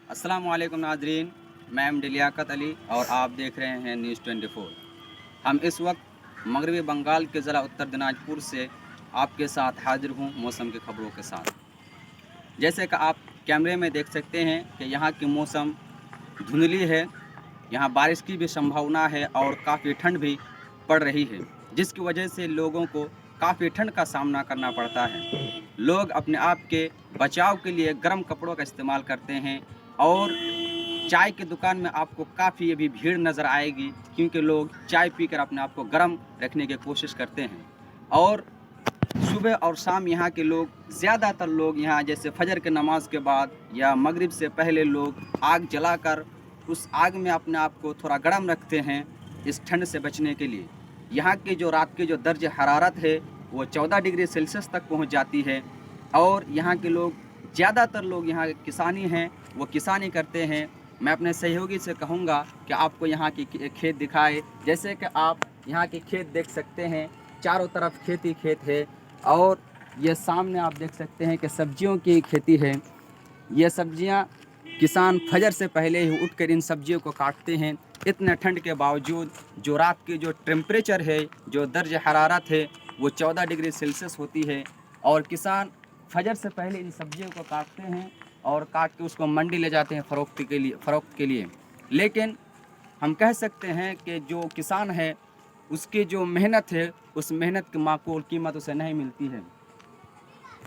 अस्सलाम वालेकुम नाजरीन, मैं लियाकत अली और आप देख रहे हैं न्यूज़ 24। हम इस वक्त मगरबी बंगाल के ज़िला उत्तर दिनाजपुर से आपके साथ हाजिर हूँ मौसम की खबरों के साथ। जैसे कि आप कैमरे में देख सकते हैं कि यहाँ की मौसम धुंधली है, यहाँ बारिश की भी संभावना है और काफ़ी ठंड भी पड़ रही है, जिसकी वजह से लोगों को काफ़ी ठंड का सामना करना पड़ता है। लोग अपने आप के बचाव के लिए गर्म कपड़ों का इस्तेमाल करते हैं और चाय की दुकान में आपको काफ़ी अभी भीड़ नज़र आएगी, क्योंकि लोग चाय पीकर अपने आप को गर्म रखने की कोशिश करते हैं। और सुबह और शाम यहाँ के लोग, ज़्यादातर लोग यहाँ जैसे फजर के नमाज के बाद या मगरिब से पहले लोग आग जलाकर उस आग में अपने आप को थोड़ा गर्म रखते हैं इस ठंड से बचने के लिए। यहाँ की जो रात की जो दर्ज हरारत है वो 14 डिग्री सेल्सियस तक पहुँच जाती है। और यहाँ के लोग, ज़्यादातर लोग यहाँ किसानी हैं, वो किसानी करते हैं। मैं अपने सहयोगी से कहूँगा कि आपको यहाँ की खेत दिखाए। जैसे कि आप यहाँ के खेत देख सकते हैं, चारों तरफ खेती खेत है और ये सामने आप देख सकते हैं कि सब्जियों की खेती है। ये सब्जियां किसान फजर से पहले ही उठकर इन सब्जियों को काटते हैं। इतने ठंड के बावजूद जो रात की जो टेम्परेचर है, जो दर्ज हरारत है, वो 14 डिग्री सेल्सियस होती है और किसान फजर से पहले इन सब्जियों को काटते हैं और काट के उसको मंडी ले जाते हैं फ़रोख्त के लिए। लेकिन हम कह सकते हैं कि जो किसान है उसकी जो मेहनत है, उस मेहनत की माकूल कीमत उसे नहीं मिलती है।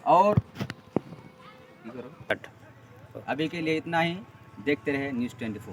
और अभी के लिए इतना ही। देखते रहे न्यूज़ 24।